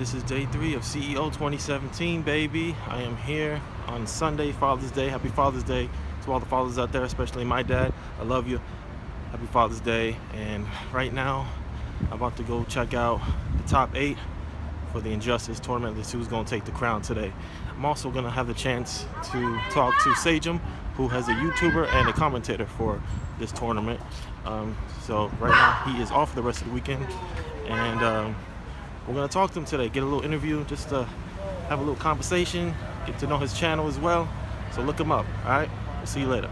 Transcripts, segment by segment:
This is day 3 of CEO 2017, baby. I am here on Sunday, Father's Day. Happy Father's Day to all the fathers out there, especially my dad. I love you. Happy Father's Day. And right now, I'm about to go check out the top 8 for the Injustice tournament. Let's see who's going to take the crown today. I'm also going to have the chance to talk to Sajum, who has a YouTuber and a commentator for this tournament. So right now, he is off the rest of the weekend. And we're going to talk to him today, get a little interview, just to have a little conversation, get to know his channel as well. So look him up, all right? We'll see you later.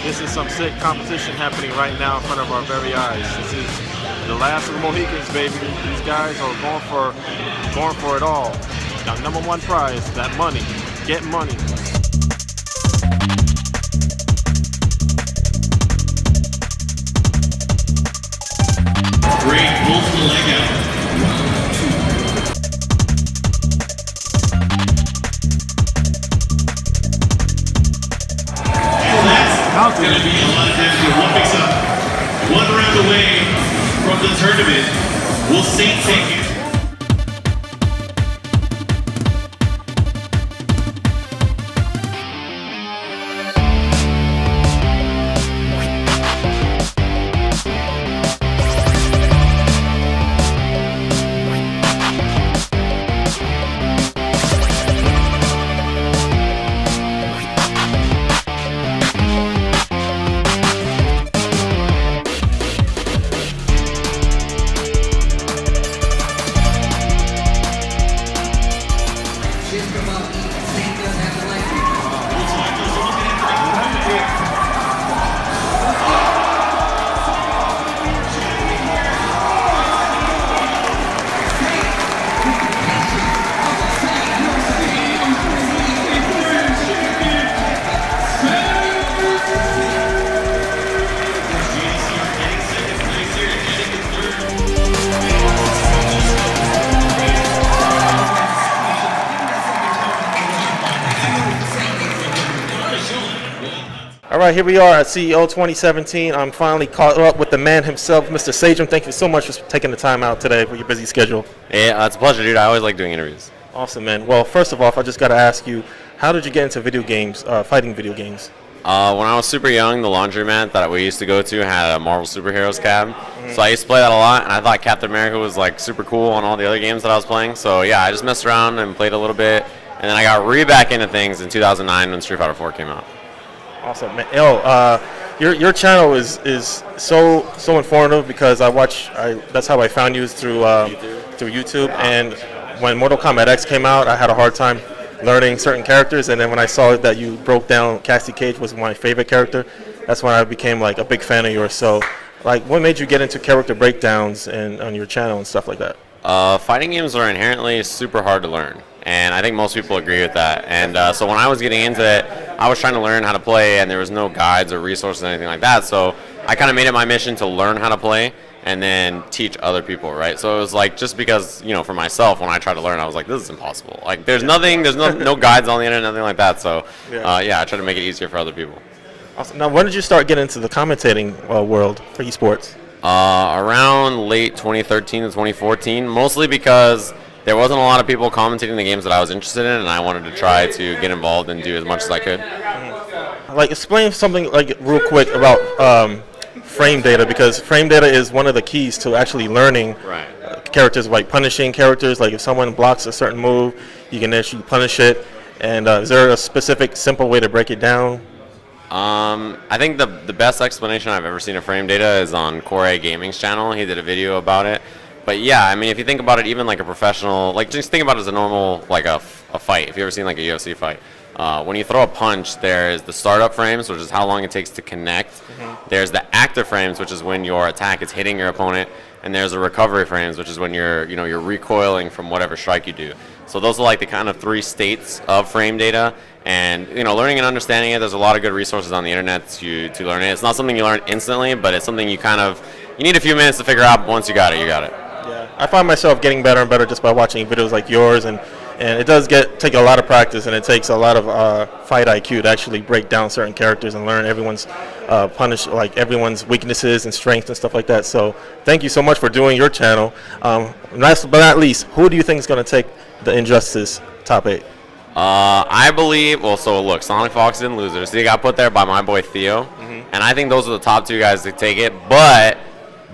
This is some sick competition happening right now in front of our very eyes. This is the last of the Mohicans, baby. These guys are going for it all. Now, #1 prize, that money. Get money. Great, pulls the leg out. It's going to be a lot of damage here. One picks up. 1 round away from the tournament. Will Saint take it? All right, here we are at CEO 2017. I'm finally caught up with the man himself, Mr. Sajum. Thank you so much for taking the time out today for your busy schedule. Yeah, it's a pleasure, dude. I always like doing interviews. Awesome, man. Well, first of all, I just got to ask you, how did you get into video games, fighting video games? When I was super young, the laundromat that we used to go to had a Marvel Superheroes cab. So I used to play that a lot, and I thought Captain America was like super cool on all the other games that I was playing. So yeah, I just messed around and played a little bit, and then I got back into things in 2009 when Street Fighter 4 came out. Awesome, man. Your channel is so informative because that's how I found you through YouTube. And when Mortal Kombat X came out, I had a hard time learning certain characters, and then when I saw that you broke down Cassie Cage was my favorite character, that's when I became like a big fan of yours. So, like, what made you get into character breakdowns and on your channel and stuff like that? Fighting games are inherently super hard to learn, And I think most people agree with that. And so when I was getting into it, I was trying to learn how to play, and there was no guides or resources or anything like that. So I kind of made it my mission to learn how to play and then teach other people, right? So it was like, just because, you know, for myself, when I tried to learn, I was like, this is impossible. Like, there's nothing, there's no guides on the internet, nothing like that. So yeah, I try to make it easier for other people. Awesome. Now, when did you start getting into the commentating world for esports? Around late 2013 to 2014, mostly because there wasn't a lot of people commentating the games that I was interested in, and I wanted to try to get involved and do as much as I could. Like, explain something like real quick about frame data, because frame data is one of the keys to actually learning characters, like punishing characters. Like, if someone blocks a certain move, you can actually punish it. And is there a specific, simple way to break it down? I think the best explanation I've ever seen of frame data is on Corey Gaming's channel. He did a video about it. But yeah, I mean, if you think about it, even like a professional, like, just think about it as a normal, like a fight. If you ever seen like a UFC fight, when you throw a punch, there's the startup frames, which is how long it takes to connect. There's the active frames, which is when your attack is hitting your opponent, and there's the recovery frames, which is when you're recoiling from whatever strike you do. So those are like the kind of 3 states of frame data. And, you know, learning and understanding it, there's a lot of good resources on the internet to learn it. It's not something you learn instantly, but it's something you need a few minutes to figure out. Once you got it, you got it. Yeah, I find myself getting better and better just by watching videos like yours, and it does take a lot of practice, and it takes a lot of fight IQ to actually break down certain characters and learn everyone's everyone's weaknesses and strengths and stuff like that. So thank you so much for doing your channel. Last but not least, who do you think is going to take the Injustice top 8? I believe, so look, SonicFox didn't lose it. So he got put there by my boy Theo. And I think those are the top 2 guys to take it. But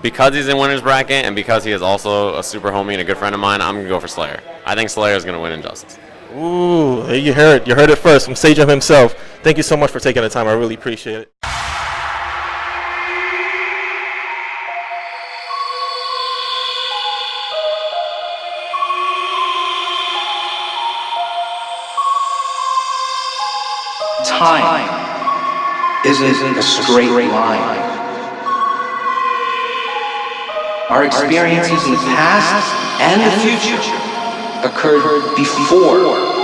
because he's in winner's bracket and because he is also a super homie and a good friend of mine, I'm going to go for Slayer. I think Slayer is going to win Injustice. Ooh, you heard it. You heard it first from Sage himself. Thank you so much for taking the time. I really appreciate it. Time isn't a straight line. Our experiences in the past and the future occurred before.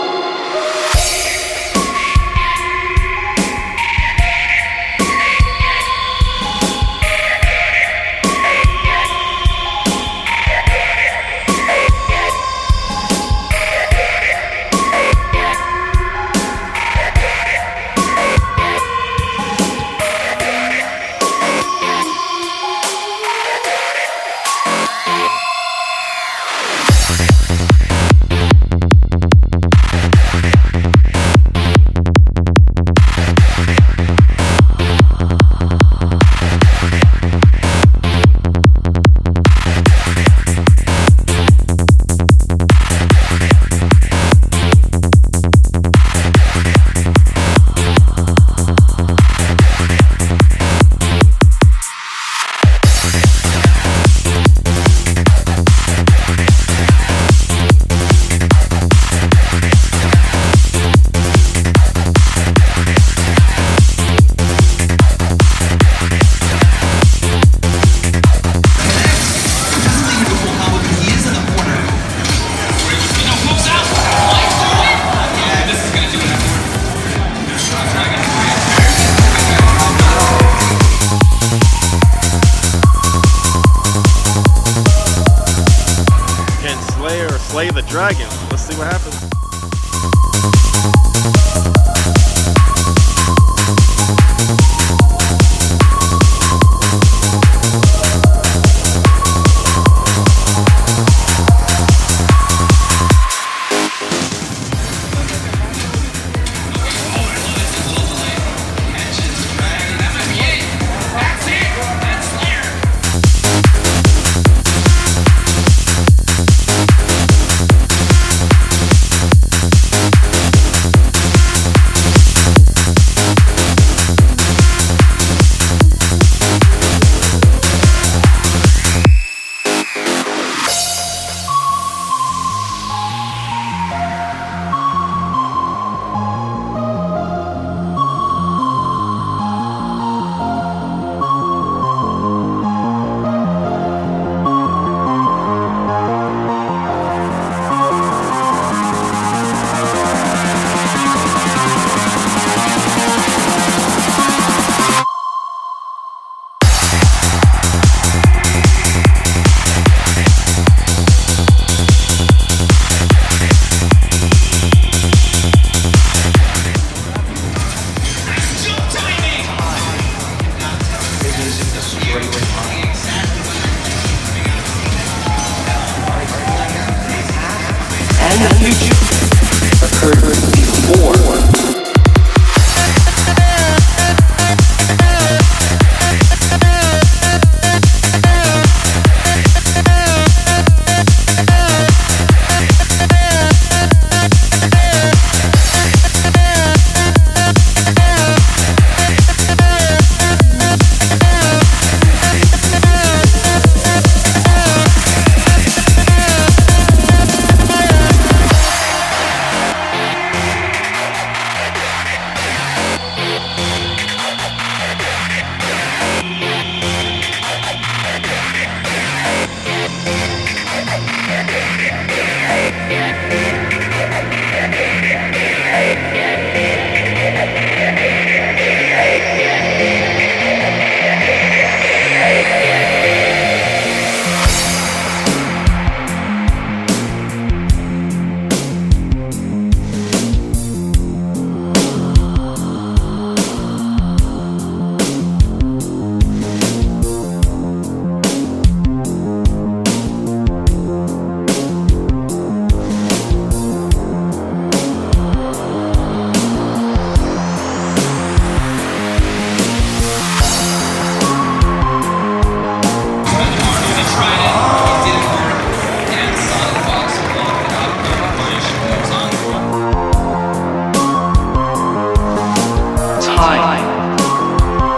Slay the dragon. Let's see what happens. and the future occurred before.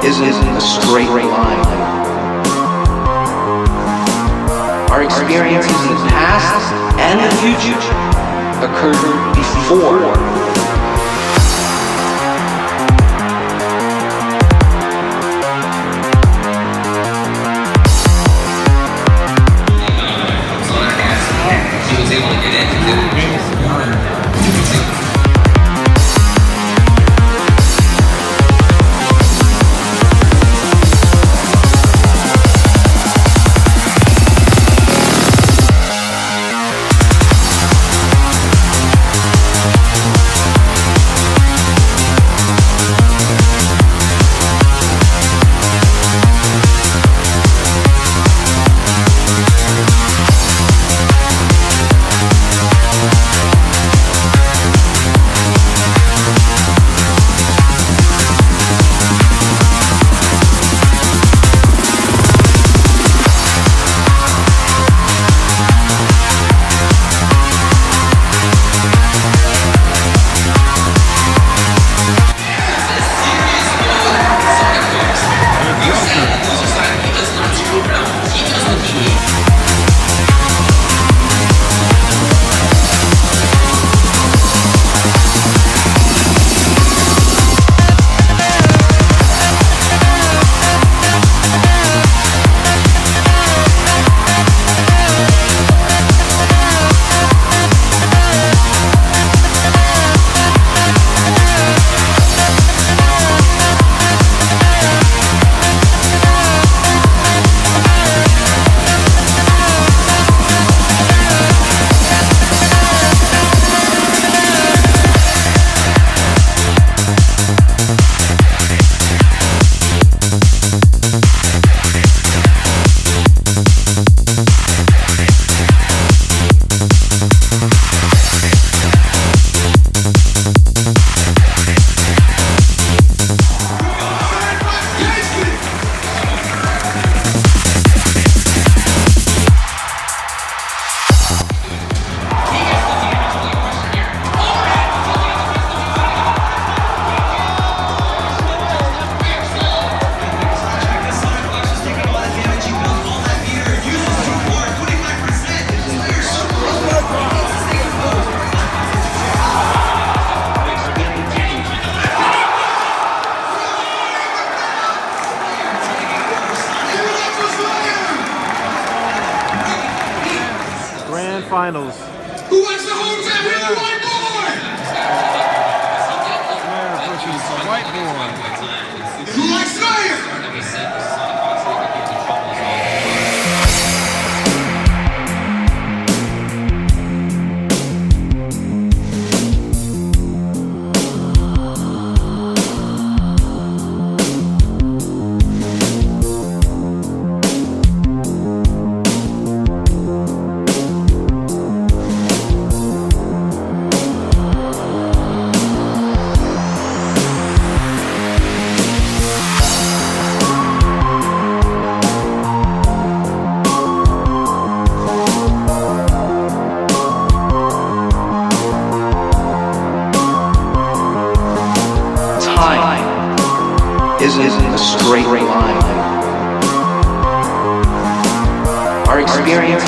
Isn't a straight line. Our experiences in the past and the future occurred before. Finals. Who wants the home time with the whiteboard? Versus the whiteboard. Who likes fire? great line. Our experience.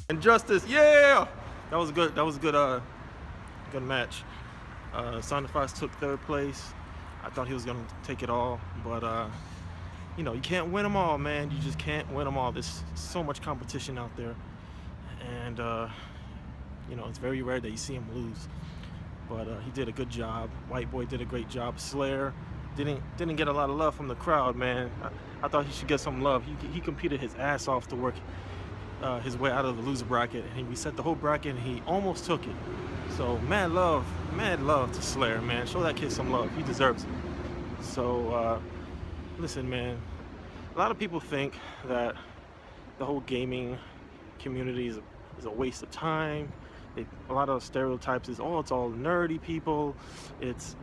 Injustice, yeah! That was good. That was a good match. SonicFox took third place. I thought he was gonna take it all, but you know, you can't win them all, man. You just can't win them all. There's so much competition out there, and you know, it's very rare that you see him lose. But he did a good job. White Boy did a great job. Slayer didn't get a lot of love from the crowd, man. I thought he should get some love. He competed his ass off to work his way out of the loser bracket, and he reset the whole bracket, and he almost took it. So mad love to Slayer, man. Show that kid some love. He deserves it. So listen, man. A lot of people think that the whole gaming community is a waste of time. A lot of stereotypes is, oh, it's all nerdy people. It's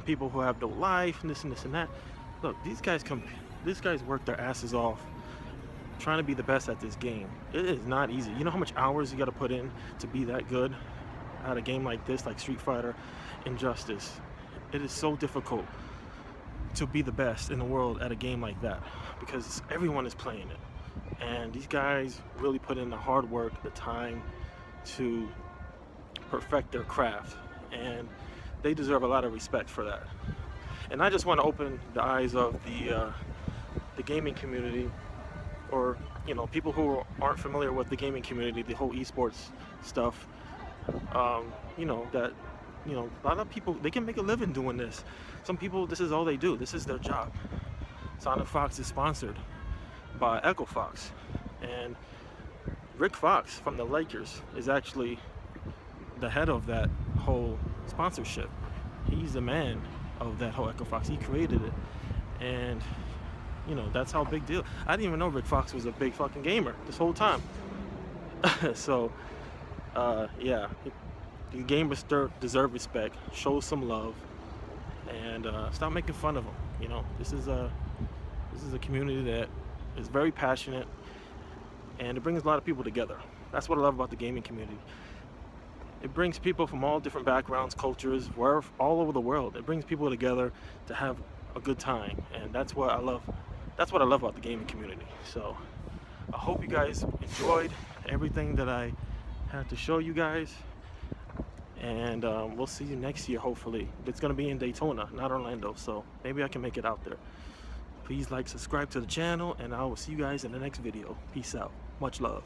people who have no life, and this and this and that. Look, these guys work their asses off trying to be the best at this game. It is not easy. You know how much hours you got to put in to be that good at a game like this, like Street Fighter, Injustice. It is so difficult to be the best in the world at a game like that because everyone is playing it. And these guys really put in the hard work, the time to perfect their craft, and they deserve a lot of respect for that. And I just want to open the eyes of the gaming community, or you know, people who aren't familiar with the gaming community, the whole esports stuff. You know, that, you know, a lot of people, they can make a living doing this. Some people, this is all they do. This is their job. SonicFox is sponsored by AQUAMAN, and Rick Fox from the Lakers is actually the head of that whole sponsorship. He's the man of that whole AQUAMAN. He created it, and you know, that's how big deal. I didn't even know Rick Fox was a big fucking gamer this whole time. So yeah, the gamers deserve respect. Show some love, and stop making fun of them. You know, this is a community that is very passionate, and it brings a lot of people together. That's what I love about the gaming community. It brings people from all different backgrounds, cultures, all over the world. It brings people together to have a good time, and that's what I love. That's what I love about the gaming community. So I hope you guys enjoyed everything that I had to show you guys, and we'll see you next year, hopefully. It's going to be in Daytona, not Orlando, so maybe I can make it out there. Please like, subscribe to the channel, and I will see you guys in the next video. Peace out. Much love.